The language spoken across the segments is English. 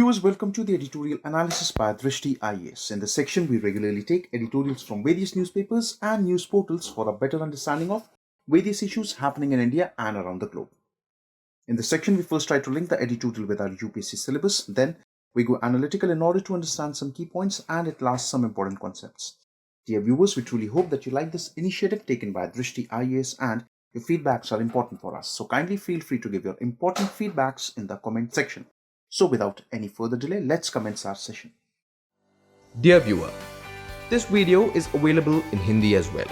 viewers, welcome to the editorial analysis by Drishti IAS. In this section, we regularly take editorials from various newspapers and news portals for a better understanding of various issues happening in India and around the globe. In this section, we first try to link the editorial with our UPSC syllabus, then we go analytical in order to understand some key points, and at last some important concepts. Dear viewers, we truly hope that you like this initiative taken by Drishti IAS, and your feedbacks are important for us. So kindly feel free to give your important feedbacks in the comment section. So without any further delay, let's commence our session. Dear viewer, this video is available in Hindi as well.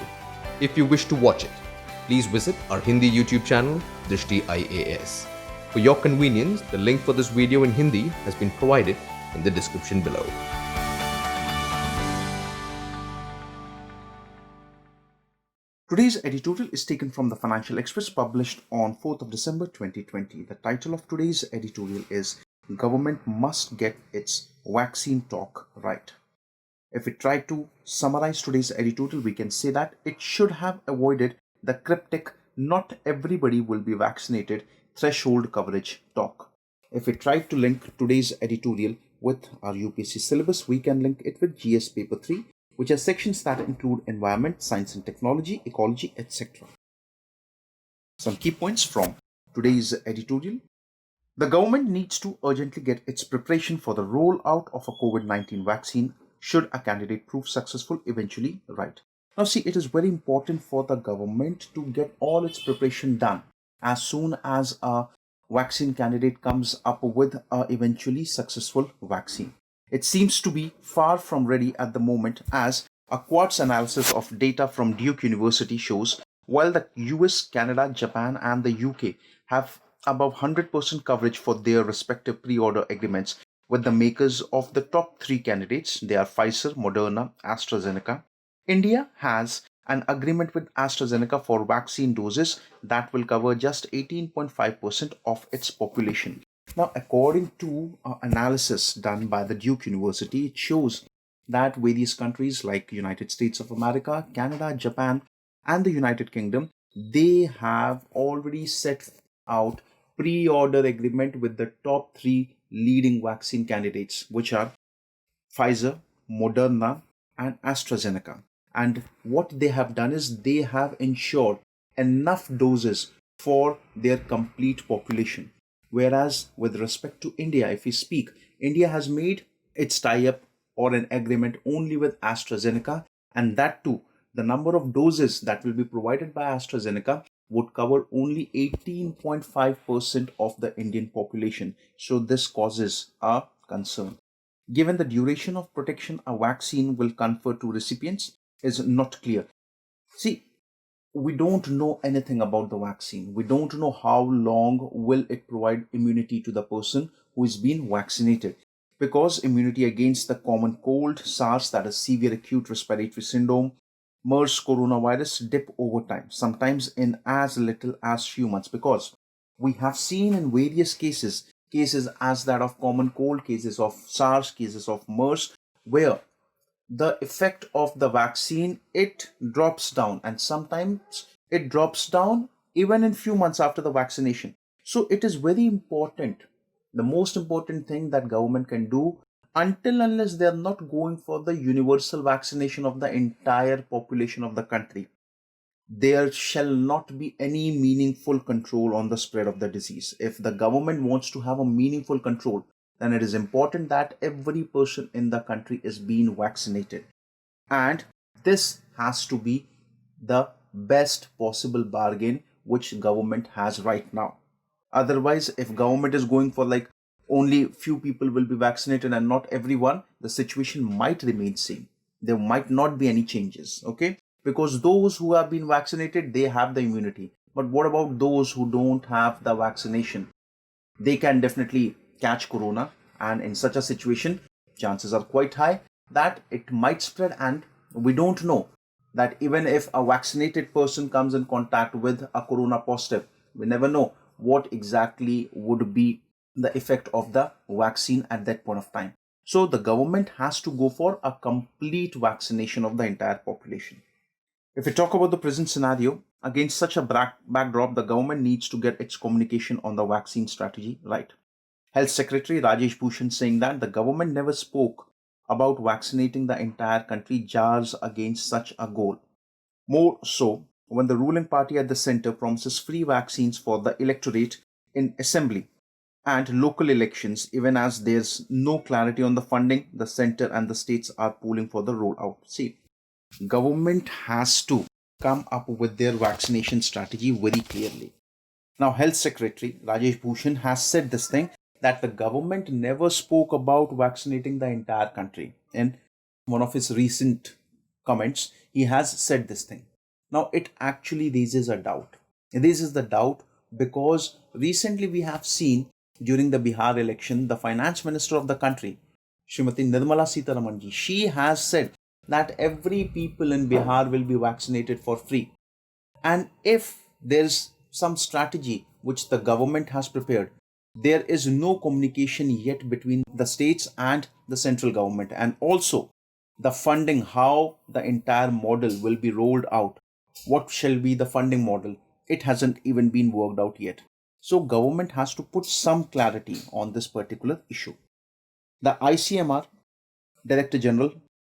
If you wish to watch it, please visit our Hindi YouTube channel, Drishti IAS. For your convenience, the link for this video in Hindi has been provided in the description below. Today's editorial is taken from the Financial Express, published on 4th of December 2020. The title of today's editorial is Government Must Get Its Vaccine Talk Right. If we try to summarize today's editorial, we can say that it should have avoided the cryptic "not everybody will be vaccinated" threshold coverage talk. If we try to link today's editorial with our UPSC syllabus, we can link it with GS Paper 3, which has sections that include environment, science and technology, ecology, etc. Some key points from today's editorial. The government needs to urgently get its preparation for the rollout of a COVID-19 vaccine should a candidate prove successful eventually right. Now see, it is very important for the government to get all its preparation done as soon as a vaccine candidate comes up with a eventually successful vaccine. It seems to be far from ready at the moment, as a quartz analysis of data from Duke University shows while the US, Canada, Japan and the UK have above 100% coverage for their respective pre-order agreements with the makers of the top three candidates. They are Pfizer, Moderna, AstraZeneca. India has an agreement with AstraZeneca for vaccine doses that will cover just 18.5% of its population. Now, according to analysis done by the Duke University, it shows that various countries like United States of America, Canada, Japan, and the United Kingdom, they have already set out pre-order agreement with the top three leading vaccine candidates, which are Pfizer, Moderna, and AstraZeneca. And what they have done is they have ensured enough doses for their complete population. Whereas with respect to India, if we speak, India has made its tie-up or an agreement only with AstraZeneca, and that too, the number of doses that will be provided by AstraZeneca would cover only 18.5% of the Indian population. So this causes a concern. Given the duration of protection a vaccine will confer to recipients is not clear. See, we don't know anything about the vaccine. We don't know how long will it provide immunity to the person who is being vaccinated, because immunity against the common cold, SARS, that is severe acute respiratory syndrome, MERS coronavirus, dip over time, sometimes in as little as few months, because we have seen in various cases as that of common cold, cases of SARS, cases of MERS, where the effect of the vaccine, it drops down, and sometimes it drops down even in few months after the vaccination. So it is very important, the most important thing that government can do, until unless they are not going for the universal vaccination of the entire population of the country, there shall not be any meaningful control on the spread of the disease. If the government wants to have a meaningful control, then it is important that every person in the country is being vaccinated. And this has to be the best possible bargain which government has right now. Otherwise, if government is going for like only few people will be vaccinated and not everyone, the situation might remain same. There might not be any changes, okay? Because those who have been vaccinated, they have the immunity. But what about those who don't have the vaccination? They can definitely catch corona, and in such a situation, chances are quite high that it might spread. And we don't know that even if a vaccinated person comes in contact with a corona positive, we never know what exactly would be the effect of the vaccine at that point of time. So the government has to go for a complete vaccination of the entire population. If we talk about the present scenario, against such a backdrop, the government needs to get its communication on the vaccine strategy right. Health Secretary Rajesh Bhushan saying that the government never spoke about vaccinating the entire country jars against such a goal. More so, when the ruling party at the center promises free vaccines for the electorate in assembly and local elections, even as there's no clarity on the funding the center and the states are pooling for the rollout. See, government has to come up with their vaccination strategy very clearly. Now, Health Secretary Rajesh Bhushan has said this thing that the government never spoke about vaccinating the entire country. In one of his recent comments, he has said this thing. Now, it actually raises a doubt. It raises the doubt because recently we have seen during the Bihar election, the finance minister of the country, Srimati Nirmala Sitharamanji, she has said that every people in Bihar will be vaccinated for free. And if there's some strategy which the government has prepared, there is no communication yet between the states and the central government, and also the funding, how the entire model will be rolled out, what shall be the funding model, it hasn't even been worked out yet. So government has to put some clarity on this particular issue. The ICMR Director General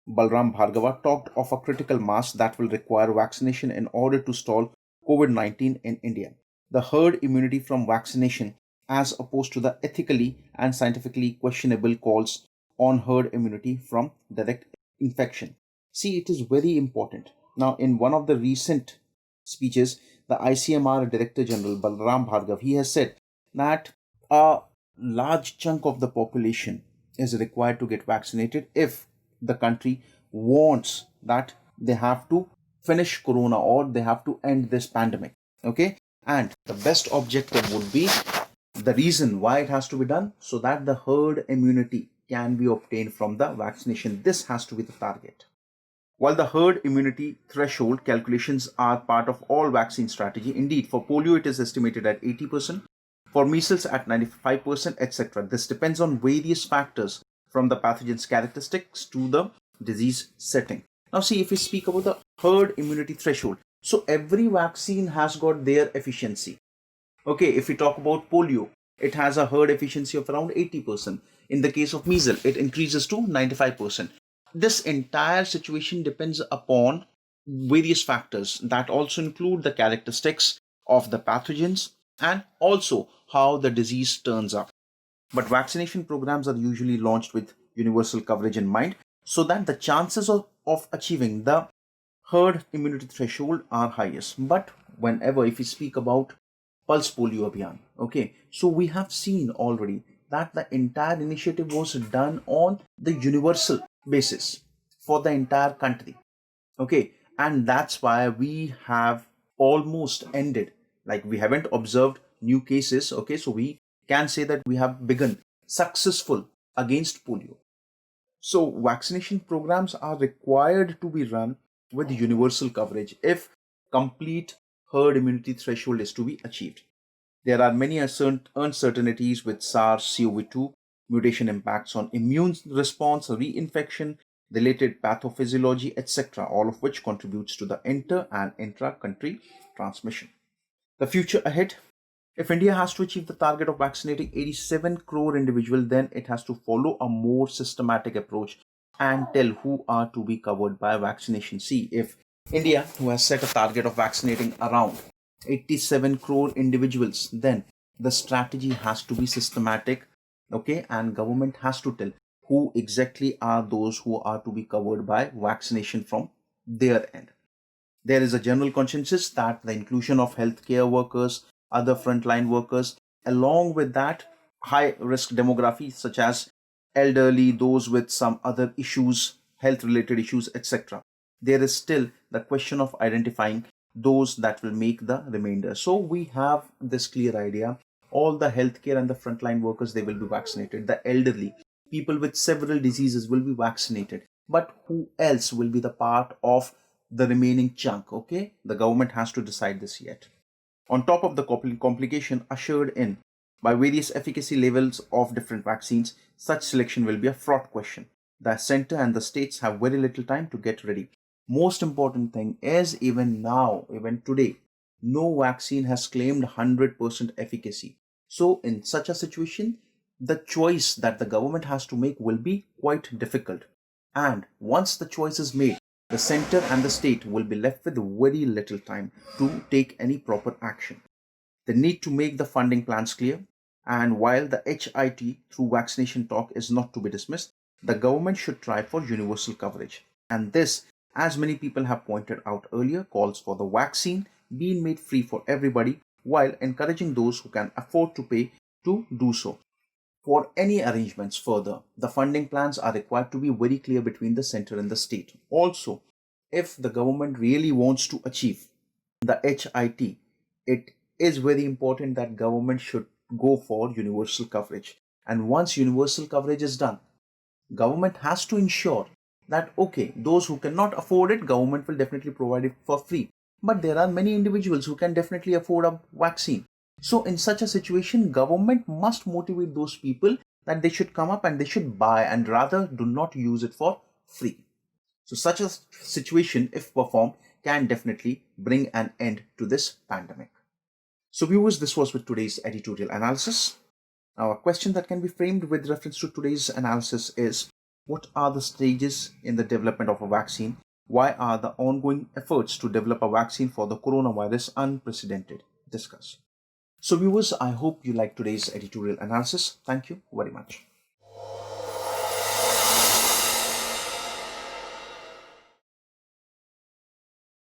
Balram Bhargava talked of a critical mass that will require vaccination in order to stall COVID-19 in India. The herd immunity from vaccination, as opposed to the ethically and scientifically questionable calls on herd immunity from direct infection. See, it is very important. Now, in one of the recent speeches, the ICMR Director General Balram Bhargav, he has said that a large chunk of the population is required to get vaccinated if the country wants that they have to finish corona or they have to end this pandemic. Okay, and the best objective would be the reason why it has to be done, so that the herd immunity can be obtained from the vaccination. This has to be the target. While the herd immunity threshold calculations are part of all vaccine strategy, indeed for polio it is estimated at 80%, for measles at 95%, etc. This depends on various factors from the pathogen's characteristics to the disease setting. Now see, if we speak about the herd immunity threshold, so every vaccine has got their efficiency. Okay, if we talk about polio, it has a herd efficiency of around 80%. In the case of measles, it increases to 95%. This entire situation depends upon various factors that also include the characteristics of the pathogens and also how the disease turns up. But vaccination programs are usually launched with universal coverage in mind, so that the chances of achieving the herd immunity threshold are highest. But whenever, if we speak about Pulse Polio Abhiyan, okay, so we have seen already that the entire initiative was done on the universal basis for the entire country. Okay, and that's why we have almost ended, like we haven't observed new cases. Okay, so we can say that we have begun successful against polio. So vaccination programs are required to be run with universal coverage if complete herd immunity threshold is to be achieved. There are many uncertainties with SARS-CoV-2, mutation impacts on immune response, reinfection, related pathophysiology, etc., all of which contributes to the inter and intra-country transmission. The future ahead: if India has to achieve the target of vaccinating 87 crore individuals, then it has to follow a more systematic approach and tell who are to be covered by vaccination. See, if India, who has set a target of vaccinating around 87 crore individuals, then the strategy has to be systematic, okay, and government has to tell who exactly are those who are to be covered by vaccination from their end. There is a general consensus that the inclusion of healthcare workers, other frontline workers, along with that high risk demography such as elderly, those with some other issues, health related issues, etc. There is still the question of identifying those that will make the remainder. So we have this clear idea: all the healthcare and the frontline workers, they will be vaccinated. The elderly, people with several diseases will be vaccinated. But who else will be the part of the remaining chunk? Okay, the government has to decide this yet. On top of the complication ushered in by various efficacy levels of different vaccines, such selection will be a fraught question. The center and the states have very little time to get ready. Most important thing is, even now, even today, no vaccine has claimed 100% efficacy. So in such a situation, the choice that the government has to make will be quite difficult. And once the choice is made, the center and the state will be left with very little time to take any proper action. They need to make the funding plans clear. And while the HIT through vaccination talk is not to be dismissed, the government should try for universal coverage. And this, as many people have pointed out earlier, calls for the vaccine being made free for everybody while encouraging those who can afford to pay to do so. For any arrangements further, the funding plans are required to be very clear between the center and the state. Also, if the government really wants to achieve the HIT, it is very important that government should go for universal coverage. And once universal coverage is done, government has to ensure that okay, those who cannot afford it, government will definitely provide it for free. But there are many individuals who can definitely afford a vaccine. So in such a situation, government must motivate those people that they should come up and they should buy and rather do not use it for free. So such a situation, if performed, can definitely bring an end to this pandemic. So viewers, this was with today's editorial analysis. Now, a question that can be framed with reference to today's analysis is, what are the stages in the development of a vaccine? Why are the ongoing efforts to develop a vaccine for the coronavirus unprecedented? Discuss. So viewers, I hope you liked today's editorial analysis. Thank you very much.